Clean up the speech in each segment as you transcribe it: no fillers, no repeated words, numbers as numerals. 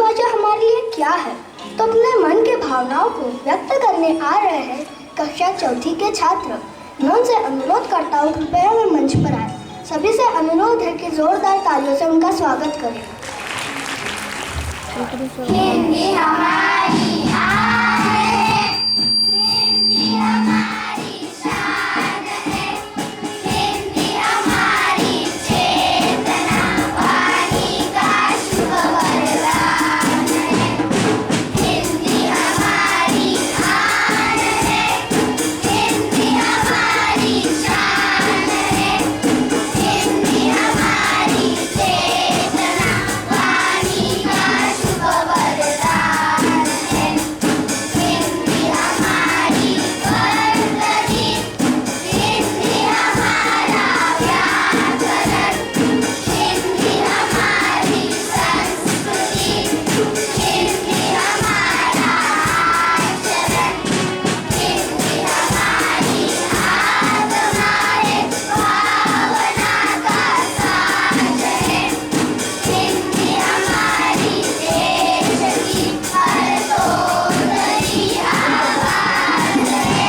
मातृभाषा हमारे लिए क्या है, तो अपने मन के भावनाओं को व्यक्त करने आ रहे हैं कक्षा चौथी के छात्र। मैं उनसे अनुरोध करता हूँ कृपया वे मंच पर आए। सभी से अनुरोध है कि जोरदार तालियों से उनका स्वागत करें। हिंदी हमारी आन है, हिंदी हमारी शान है, हिंदी हमारी चेतना, वाणी का शुभ वरदान है। हिंदी हमारी आन है, हिंदी हमारी शान है, हिंदी हमारी चेतना, वाणी का शुभ वरदान है। हिंदी हमारी वर्तनी, हिंदी हमारा व्याकरण, हिंदी हमारी संस्कृति, हिंदी हमारा आचरण, हिंदी हमारी आत्मा है, भावना का साज है। हिंदी हमारी देश की हर तोड़री आवाज है।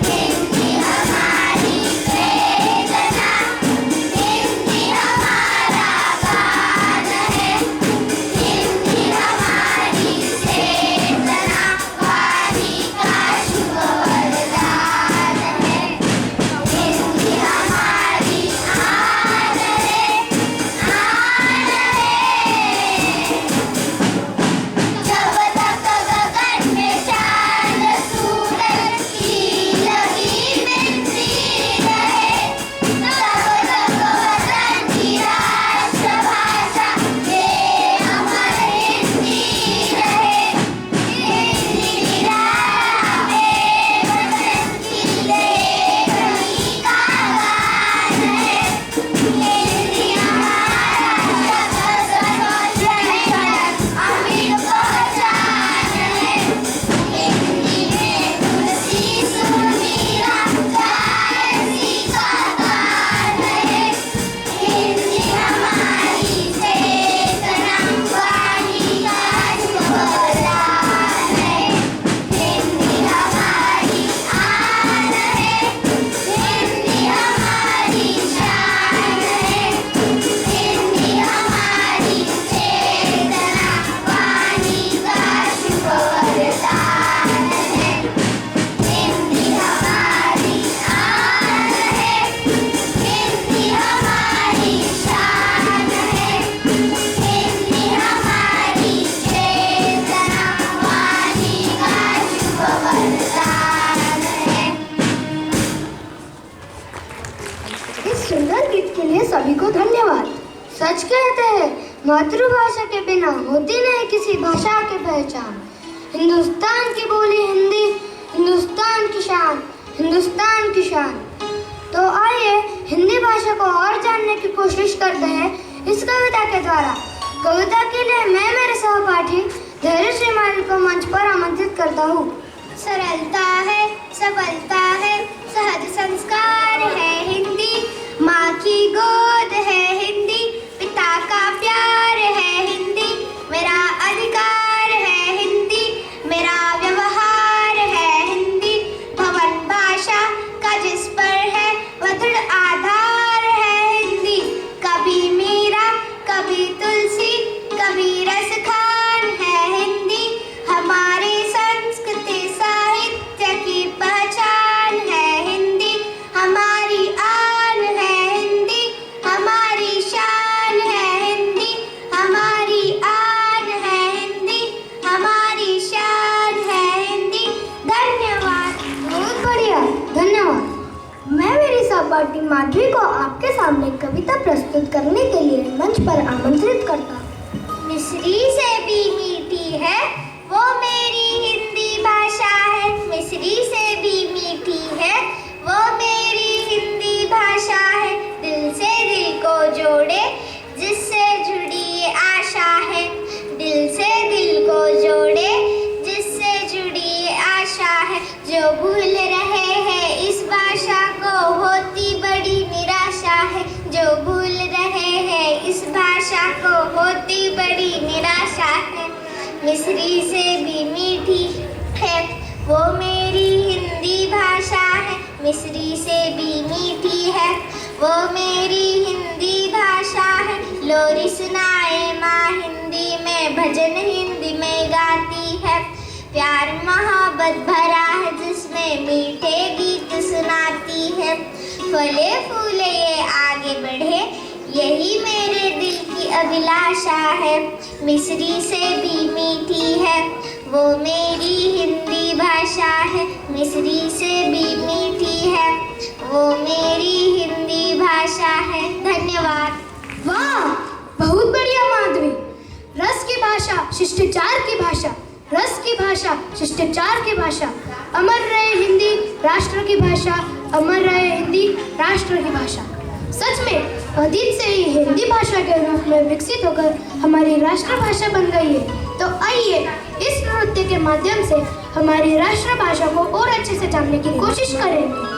हिंदी हमारी वेदना, हिंदी हमारा गान है, हिंदी हमारी चेतना, वाणी का शुभ वरदान है। हिंदी हमारी आन है, आन है। जब तक गगन में चांद सूरज की लगी मिलती रहे, तब तक वतन की राष्ट्रभाषा ये अमर हिंदी रहे। हिंदी निराला में वतन की लेखनी का गान है। हिंदी हमारा शब्द संजय अमित पहचान है। हिंदी में तुलसी सुमीरा गायत्री का गान है। हिंदी हमारी चेतना, वाणी का शुभ वरदान है। हिंदी हमारी आन है, हिंदी हमारी शान है, हिंदी हमारी चेतना, वाणी का शुभ वरदान है। हिंदी हमारी आन है, हिंदी हमारी शान है, हिंदी हमारी चेतना, वाणी का शुभ वरदान है। इस सुंदर गीत के लिए सभी को धन्यवाद। सच कहते हैं मातृभाषा के बिना होती नहीं किसी भाषा की पहचान। हिंदुस्तान की बोली हिंदी, हिंदुस्तान की शान, हिंदुस्तान की शान। तो आइए हिंदी भाषा को और जानने की कोशिश करते हैं इस कविता के द्वारा। कविता के लिए मैं मेरे सहपाठी धैर्य श्रीमाली को मंच पर आमंत्रित करता हूँ। सरलता है, सबलता है, सहज संस्कार है हिंदी, माँ की गोद है हिंदी, पिता का प्यार है हिंदी, मेरा अधिकार है हिंदी, मेरा व्यवहार है हिंदी, भवन भाषा का जिस पर है वह दृढ़ आधार है हिंदी। कभी मीरा, कभी तुलसी, कभी रस खान है हिंदी, हमारी संस्कृति साहित्य की पहचान है हिंदी, हमारी आन है हिंदी, हमारी शान है हिंदी, हमारी आन है हिंदी, हमारी शान है हिंदी। धन्यवाद। बहुत बढ़िया, धन्यवाद। मैं मेरी सहपाठी माधवी को आपके सामने कविता प्रस्तुत करने के लिए मंच पर आमंत्रित करता हूँ। मिस्री से भी मीठी है वो मेरी हिंदी भाषा है, मिस्री से भी मीठी है वो मेरी हिंदी भाषा है, दिल से दिल को जोड़े जिससे जुड़ी ये आशा है, दिल से दिल को जोड़े जिससे जुड़ी ये आशा है। जो भूल रहे हैं इस भाषा को होती बड़ी निराशा है, जो भूल रहे हैं इस भाषा को होती बड़ी निराशा है। मिस्री से भी मीठी है वो मेरी हिंदी भाषा है। मिस्री से भी मीठी है वो मेरी हिंदी भाषा है। लोरी सुनाए माँ हिंदी में, भजन हिंदी में गाती है। प्यार मोहब्बत भरा है जिसमें मीठे गीत सुनाती है। फले फूले ये आगे बढ़े यही मेरे दिल की अभिलाषा है। मिस्री से भी मीठी है वो मेरी हिंदी भाषा है। मिस्री से भी मीठी है वो मेरी हिंदी भाषा है। धन्यवाद। वाह, बहुत बढ़िया माधवी। रस की भाषा, शिष्टाचार की भाषा, रस की भाषा, शिष्टाचार की भाषा। अमर रहे हिंदी राष्ट्र की भाषा, अमर रहे हिंदी राष्ट्र की भाषा। सच में अतीत से ही हिंदी भाषा के रूप में विकसित होकर हमारी राष्ट्रभाषा बन गई है। तो आइए इस नृत्य के माध्यम से हमारी राष्ट्रभाषा को और अच्छे से जानने की कोशिश करें।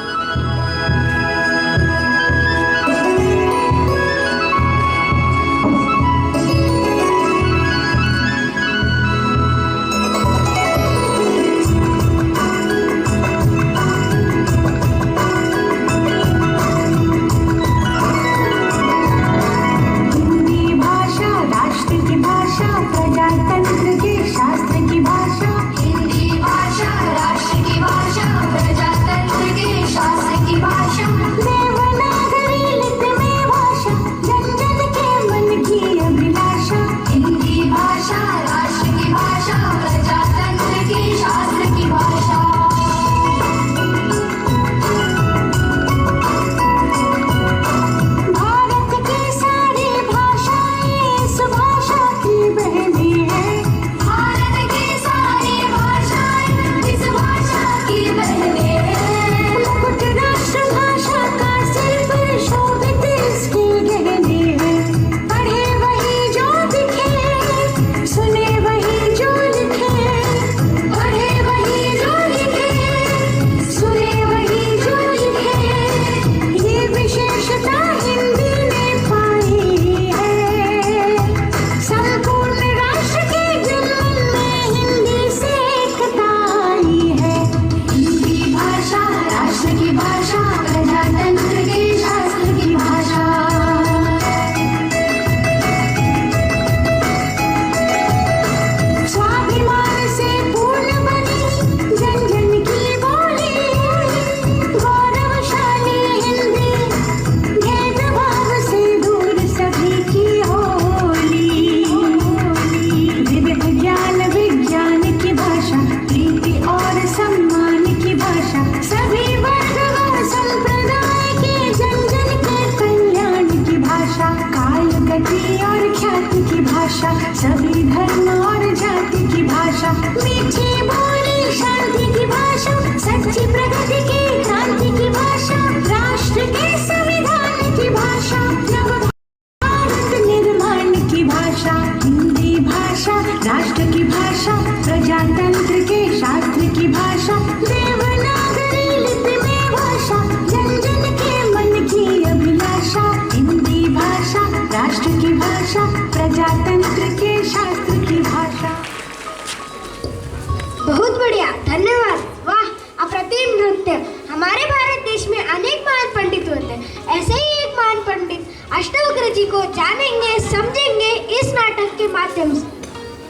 बहुत बढ़िया, धन्यवाद। वाह, अप्रतिम नृत्य। हमारे भारत देश में अनेक महान पंडित होते हैं। ऐसे ही एक महान पंडित अष्टावक्र जी को जानेंगे, समझेंगे इस नाटक के माध्यम से।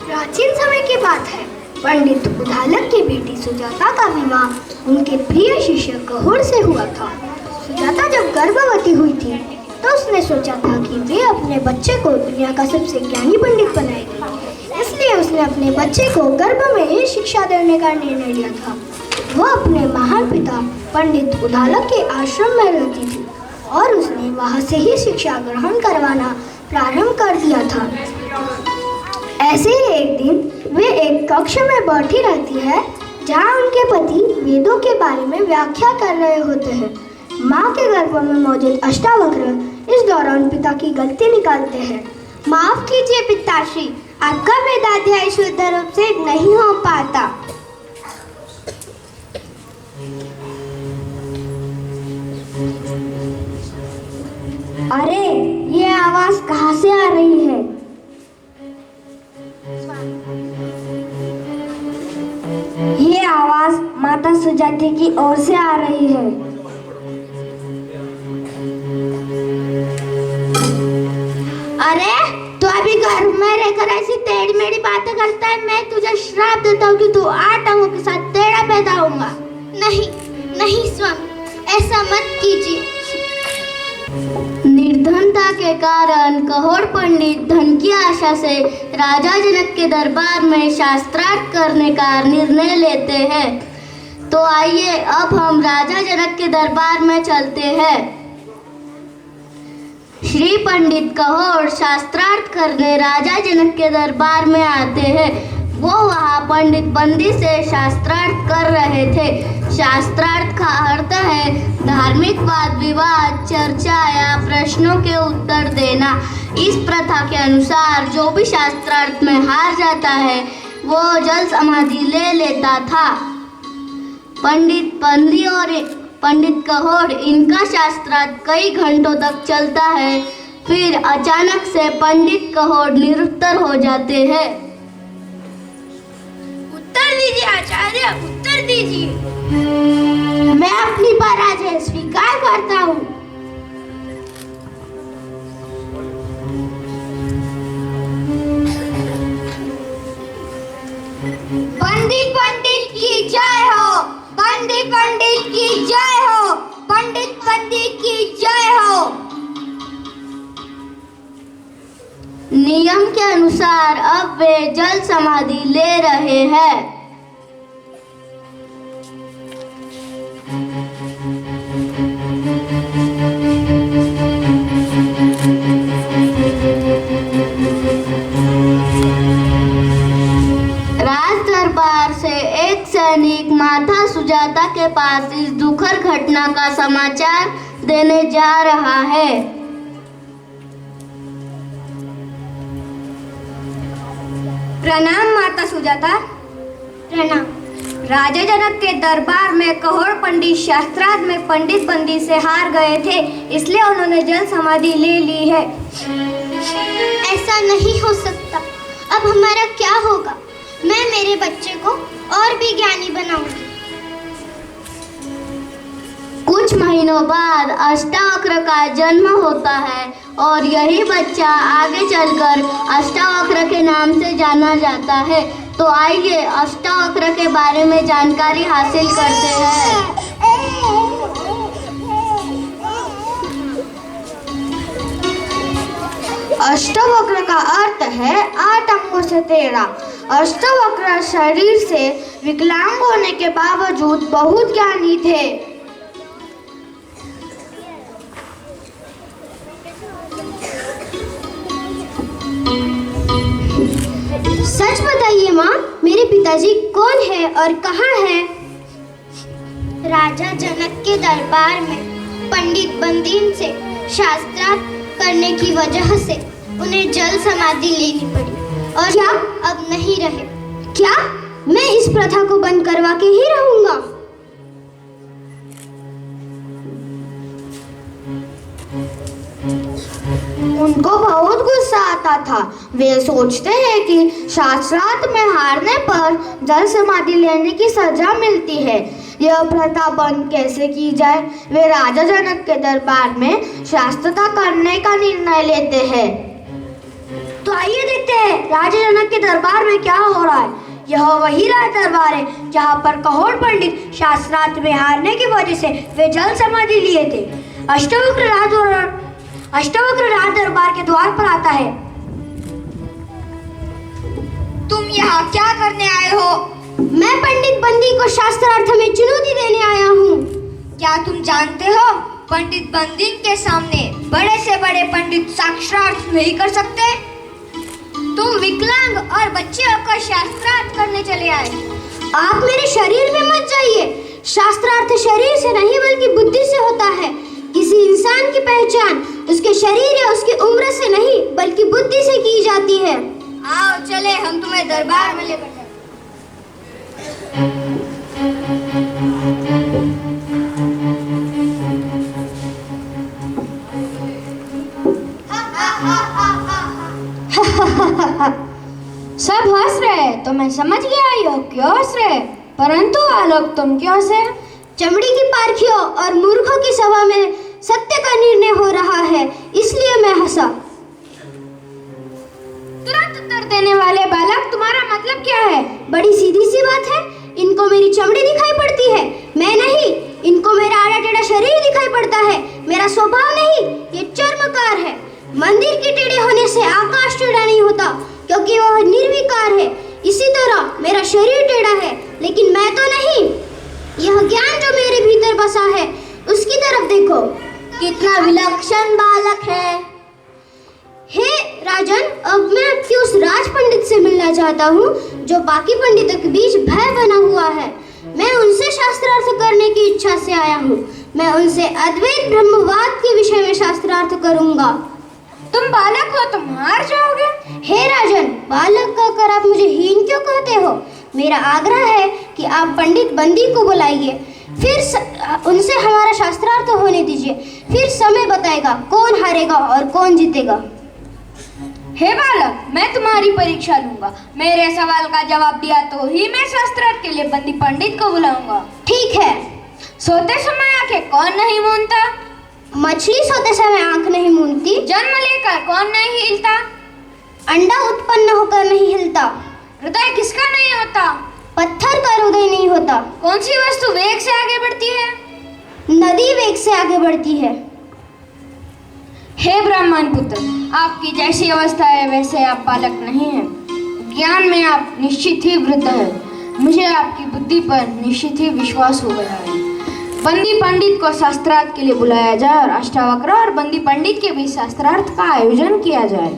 प्राचीन समय की बात है, पंडित उद्दालक की बेटी सुजाता का विवाह उनके प्रिय शिष्य गहुड़ से हुआ था। सुजाता जब गर्भवती हुई थी तो उसने सोचा था कि वे अपने बच्चे को दुनिया का सबसे ज्ञानी पंडित बनाएगी। इसलिए उसने अपने बच्चे को गर्भ में ही शिक्षा देने का निर्णय लिया था। वह अपने महान पिता पंडित उद्दालक के आश्रम में रहती थी और उसने वहां से ही शिक्षा ग्रहण करवाना प्रारंभ कर दिया था। ऐसे ही एक दिन वे एक कक्ष में बैठी रहती है जहाँ उनके पति वेदों के बारे में व्याख्या कर रहे होते हैं। माँ के गर्भ में मौजूद अष्टावक्र इस दौरान पिता की गलती निकालते हैं। माफ कीजिए पिताश्री, आपका वेदाध्याय शुद्ध रूप से नहीं हो पाता। अरे, ये आवाज कहाँ से आ रही है? माता सुजाता की ओर से आ रही है। अरे तू अभी घर में रहकर ऐसी टेढ़ी मेढ़ी बातें करता है, मैं तुझे श्राप देता हूँ कि तू 8 अंगों के साथ टेढ़ा पैदा होगा। नहीं नहीं स्वामी, ऐसा मत कीजिए। निर्धनता के कारण कहोड़ पंडित धन की आशा से राजा जनक के दरबार में शास्त्रार्थ करने का निर्णय लेते हैं। तो आइए अब हम राजा जनक के दरबार में चलते हैं। श्री पंडित कहोड़ शास्त्रार्थ करने राजा जनक के दरबार में आते हैं। वो वहाँ पंडित बंदी से शास्त्रार्थ कर रहे थे। शास्त्रार्थ का अर्थ है धार्मिक वाद विवाद, चर्चा या प्रश्नों के उत्तर देना। इस प्रथा के अनुसार जो भी शास्त्रार्थ में हार जाता है वो जल समाधि ले लेता था। पंडित बंदी और पंडित कहोड़, इनका शास्त्रार्थ कई घंटों तक चलता है। फिर अचानक से पंडित कहोड़ निरुत्तर हो जाते हैं। उत्तर दीजिए आचार्य, उत्तर दीजिए। मैं अपनी पराजय स्वीकार करता हूँ। पंडित पंडित की जय हो, पंडित पंडित की जय हो, पंडित पंडित की जय हो। नियम के अनुसार अब वे जल समाधि ले रहे हैं। राज दरबार से एक सैनिक माता सुजाता के पास इस दुखद घटना का समाचार देने जा रहा है। प्रणाम माता सुजाता। प्रणाम। राजा जनक के दरबार में कहोड़ पंडित शास्त्रार्थ में पंडित बंदी से हार गए थे, इसलिए उन्होंने जल समाधि ले ली है। ऐसा नहीं हो सकता। अब हमारा क्या होगा? मैं मेरे बच्चे को और भी ज्ञानी बनाऊंगी। कुछ महीनों बाद अष्टावक्र का जन्म होता है और यही बच्चा आगे चलकर अष्टावक्र के नाम से जाना जाता है। तो आइए अष्टावक्र के बारे में जानकारी हासिल करते हैं। अष्टावक्र का अर्थ है 8 अंगों से 13। अष्टावक्र शरीर से विकलांग होने के बावजूद बहुत ज्ञानी थे। सच बताइए माँ, मेरे पिताजी कौन है और कहाँ है? राजा जनक के दरबार में पंडित बंदीन से शास्त्रार्थ करने की वजह से उन्हें जल समाधि लेनी पड़ी और क्या अब नहीं रहे? क्या मैं इस प्रथा को बंद करवा के ही रहूंगा? उनको बहुत गुस्सा आता था। वे सोचते हैं कि शास्त्रार्थ में हारने पर जल समाधि लेने की सजा मिलती है। यह प्रथा बंद कैसे की जाए? वे राजा जनक के दरबार में शास्त्रता करने का निर्णय लेते हैं। तो आइए देखते हैं राजा जनक के दरबार में क्या हो रहा है। यह वही राज दरबार है जहाँ पर कहोड़ पंडित शास्त्रार्थ में हारने की वजह से वे जल समाधि लिए थे। अष्टावक्र राज दरबार के द्वार पर आता है। तुम यहाँ क्या करने आए हो? मैं पंडित बंदी को शास्त्रार्थ में चुनौती देने आया हूँ। क्या तुम जानते हो पंडित बंदी के सामने बड़े से बड़े पंडित शास्त्रार्थ नहीं कर सकते? तुम विकलांग और बच्चे होकर शास्त्रार्थ करने चले आए। आप मेरे शरीर में मत जाइए। शास्त्रार्थ शरीर से नहीं बल्कि बुद्धि से होता है। किसी इंसान की पहचान उसके शरीर या उसकी उम्र से नहीं बल्कि बुद्धि से की जाती है। आओ चले, हम तुम्हें दरबार में लेकर जाएं। सब हंस रहे तो मैं समझ गया यो क्यों हंस रहे। परंतु बालक तुम क्यों हंसे? चमड़ी की पारखियों और मूर्खों की सभा में सत्य का निर्णय हो रहा है, इसलिए मैं हंसा। तुरंत उत्तर देने वाले बालक, तुम्हारा मतलब क्या है? बड़ी सीधी सी बात है, इनको मेरी चमड़ी दिखाई पड़ती है, मैं नहीं। इनको मेरा आड़ा टेढ़ा शरीर दिखाई पड़ता है, मेरा स्वभाव नहीं, ये चर्मकार है। मंदिर के टेढ़े होने से आकाश टेढ़ा नहीं होता, क्योंकि वह निर्विकार है। इसी तरह मेरा शरीर टेढ़ा है, लेकिन मैं तो नहीं। यह ज्ञान जो मेरे भीतर बसा है, उसकी तरफ देखो, कितना विलक्षण बालक है। हे राजन, अब मैं आपके उस राज पंडित से मिलना चाहता हूँ जो बाकी पंडितों के बीच भय बना हुआ है। मैं उनसे शास्त्रार्थ करने की इच्छा से आया हूँ। मैं उनसे अद्वैत ब्रह्मवाद के विषय में शास्त्रार्थ करूँगा। तुम बालक हो, तुम हार जाओगे। हे राजन, बालक कहकर आप मुझे हीन क्यों कहते हो? मेरा आग्रह है कि आप पंडित बंदी को बुलाइए, फिर उनसे हमारा शास्त्रार्थ होने दीजिए, फिर समय बताएगा कौन हारेगा और कौन जीतेगा। हे बालक, मैं तुम्हारी परीक्षा लूंगा। मेरे सवाल का जवाब दिया तो ही मैं शास्त्रार्थ के लिए बंदी पंडित को बुलाऊंगा। ठीक है। सोते समय आंखें कौन नहीं मूंदता? मछली सोते समय आंख नहीं मूंदती। जन्म लेकर कौन नहीं हिलता? अंडा उत्पन्न होकर नहीं हिलता। हृदय किसका नहीं होता? पत्थर का हृदय नहीं होता। कौन सी वस्तु वेग से आगे बढ़ती है? नदी वेग से आगे बढ़ती है। हे ब्राह्मण पुत्र, आपकी जैसी अवस्था है वैसे आप बालक नहीं हैं। ज्ञान में आप निश्चित ही वृद्ध हैं। मुझे आपकी बुद्धि पर निश्चित ही विश्वास हो गया है। बंदी पंडित को शास्त्रार्थ के लिए बुलाया जाए और अष्टावक्र और बंदी पंडित के बीच शास्त्रार्थ का आयोजन किया जाए।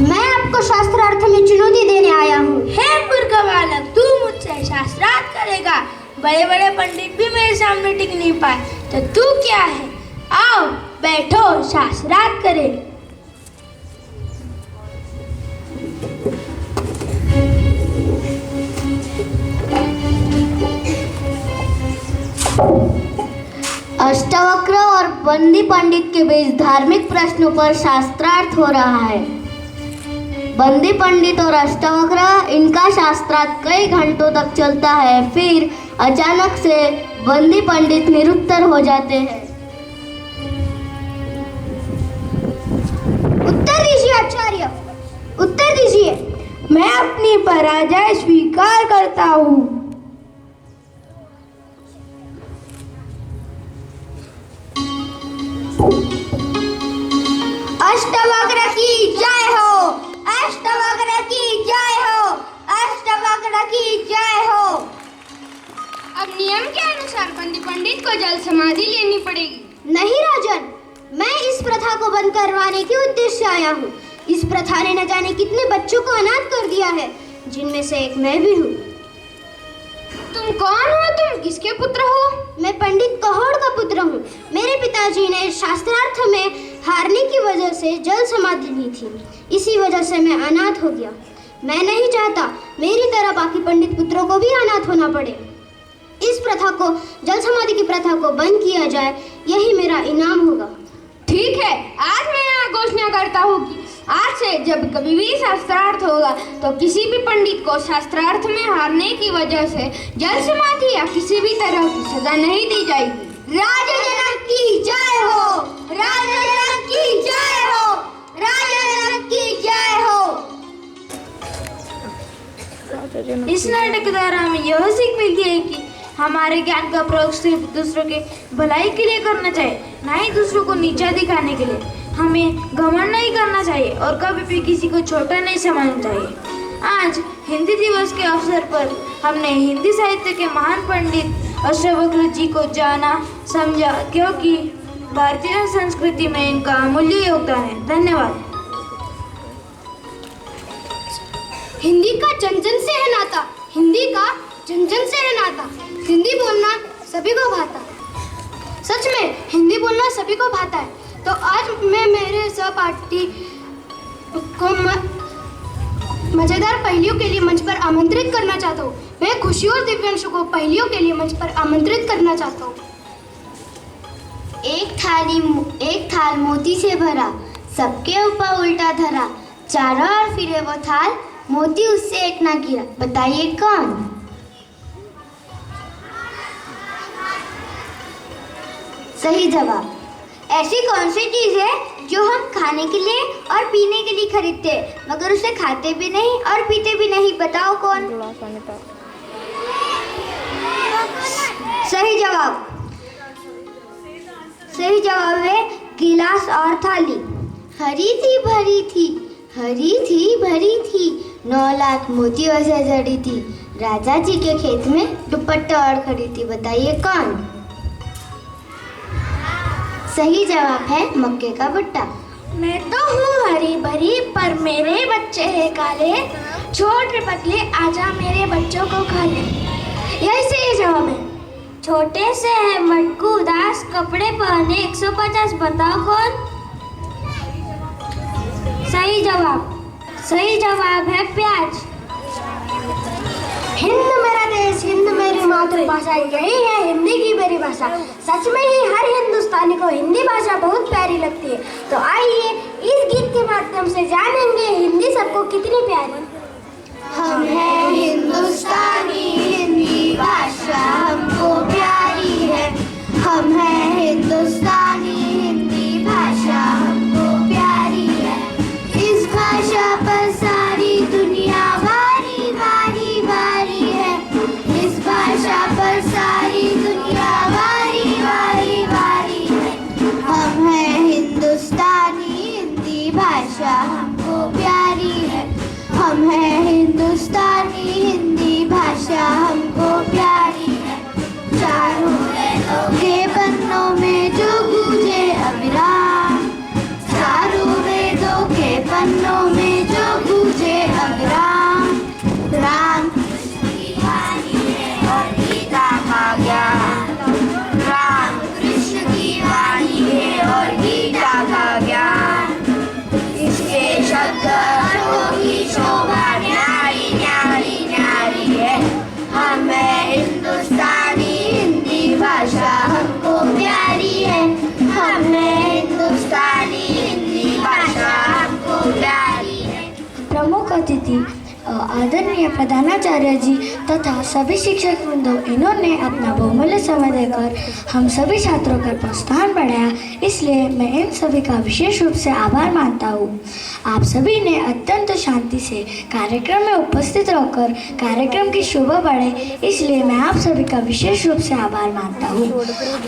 मैं आपको शास्त्रार्थ में चुनौती देने आया हूँ। हे मूर्ख बालक, तू मुझसे शास्त्रार्थ करेगा? बड़े बड़े पंडित भी मेरे सामने टिक नहीं पाए, तो तू क्या है? आओ बैठो, शास्त्रार्थ करें। अष्टावक्र और बंदी पंडित के बीच धार्मिक प्रश्नों पर शास्त्रार्थ हो रहा है। बंदी पंडित और अष्टावक्र, इनका शास्त्रार्थ कई घंटों तक चलता है। फिर अचानक से बंदी पंडित निरुत्तर हो जाते हैं। उत्तर दीजिए आचार्य, उत्तर दीजिए। मैं अपनी पराजय स्वीकार करता हूँ। अष्टावक्र की जय हो, अष्टावक्र की जय हो, अष्टावक्र की जय हो। अब नियम के अनुसार बंदी पंडित को जल समाधि लेनी पड़ेगी। नहीं राजन, मैं इस प्रथा को बंद करवाने के उद्देश्य से आया हूँ। इस प्रथा ने न जाने कितने बच्चों को अनाथ कर दिया है, जिनमें से एक मैं भी हूँ। तुम कौन हो? तुम किसके पुत्र हो? मैं पंडित कहोड़ का पुत्र हूँ। मेरे पिताजी ने शास्त्रार्थ में हारने की वजह से जल समाधि ली थी, इसी वजह से मैं अनाथ हो गया। मैं नहीं चाहता मेरी तरह बाकी पंडित पुत्रों को भी अनाथ होना पड़े। इस प्रथा को, जल समाधि की प्रथा को बंद किया जाए, यही मेरा इनाम होगा। ठीक है, आज मैं यहाँ घोषणा करता हूँ कि आज से जब कभी भी शास्त्रार्थ होगा तो किसी भी पंडित को शास्त्रार्थ में हारने की वजह से जल समाधि या किसी भी तरह की सजा नहीं दी जाएगी। राजा जनक की जय हो, राजा जनक की जय हो, राजा जनक की जय हो। इस नाटक द्वारा हमें यह सीख मिलती है कि हमारे ज्ञान का प्रयोग सिर्फ दूसरों के भलाई के लिए करना चाहिए, ना ही दूसरों को नीचा दिखाने के लिए। हमें घमंड नहीं करना चाहिए और कभी भी किसी को छोटा नहीं समझना चाहिए। आज हिंदी दिवस के अवसर पर हमने हिंदी साहित्य के महान पंडित अष्टावक्र जी को जाना, समझा, क्योंकि भारतीय संस्कृति में इनका अमूल्य योगदान है। धन्यवाद। हिंदी का जन जन से है नाता, हिंदी का जन जन से है नाता। हिंदी बोलना सभी को भाता। सच में हिंदी बोलना सभी को भाता है। तो आज मैं मेरे सहपाठी को मजेदार पहेलियों के लिए मंच पर आमंत्रित करना चाहता हूँ। मैं खुशी और दिव्यांशु को पहेलियों के लिए मंच पर आमंत्रित करना चाहता हूँ। एक थाल मोती से भरा, सबके ऊपर उल्टा धरा, चारों ओर फिरे वो थाल, मोती उससे एक ना गिरा। बताइए कौन? सही जवाब। ऐसी कौन सी चीज है जो हम खाने के लिए और पीने के लिए खरीदते हैं मगर उसे खाते भी नहीं और पीते भी नहीं? बताओ कौन? सही जवाब। सही जवाब है गिलास और थाली। हरी थी भरी थी, हरी थी भरी थी, 9 लाख मोतियों से जड़ी थी, राजा जी के खेत में दुपट्टा और खड़ी थी। बताइए कौन? सही जवाब है मक्के का भुट्टा। मैं तो हूँ हरी भरी पर मेरे बच्चे हैं काले, छोटे पतले आजा मेरे बच्चों को खा ले। यही सही जवाब है। छोटे से है मटकू उदास, कपड़े पहने 150। बताओ कौन? सही जवाब। सही जवाब है प्याज। हिंद मेरा देश, हिंद मेरी मातृभाषा, यही है हिंदी की मेरी भाषा। सच में ही हर हिंदुस्तानी को हिंदी भाषा बहुत प्यारी लगती है। तो आइए इस गीत के माध्यम से जानेंगे हिंदी सबको कितनी प्यारी। हम हैं हिंदुस्तानी, हिंदी भाषा हमको प्यारी है। हम हैं हिंदुस्तानी, हिंदी भाषा हमको प्यारी है। इस भाषा पर सारी दुनिया वारी वारी वारी है। इस भाषा पर सारी दुनिया वारी वारी वारी है। हम हैं हिंदुस्तानी, हिंदी भाषा हमको प्यारी है। हम हैं हिंदुस्तानी, हिंदी भाषा हमको प्यारी है। चारों वेदों के पन्नों में जो गूंजे अविराम, चारों वेदों के पन्नों में जो गूंजे अविराम, राम कृष्ण की वाणी है और गीता का ज्ञान। राम कृष्ण की वाणी है और गीता का ज्ञान। इसके शब्द की शोभा न्यारी न्यारी न्यारी है। हम हैं हिंदुस्तानी, हिंदी भाषा हमको प्यारी है। हम हैं हिंदुस्तानी, हिंदी भाषा हमको प्यारी है। प्रमुख अतिथि आदरणीय प्रधानाचार्य जी तथा सभी शिक्षक वृंदों, इन्होंने अपना बहुमूल्य समय देकर हम सभी छात्रों का प्रोत्साहन बढ़ाया, इसलिए मैं इन सभी का विशेष रूप से आभार मानता हूँ। आप सभी ने अत्यंत शांति से कार्यक्रम में उपस्थित रहकर कार्यक्रम की शोभा बढ़ाई, इसलिए मैं आप सभी का विशेष रूप से आभार मानता हूँ।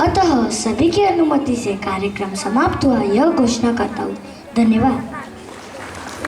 अतः सभी की अनुमति से कार्यक्रम समाप्त हुआ, यह घोषणा करता हूँ। धन्यवाद।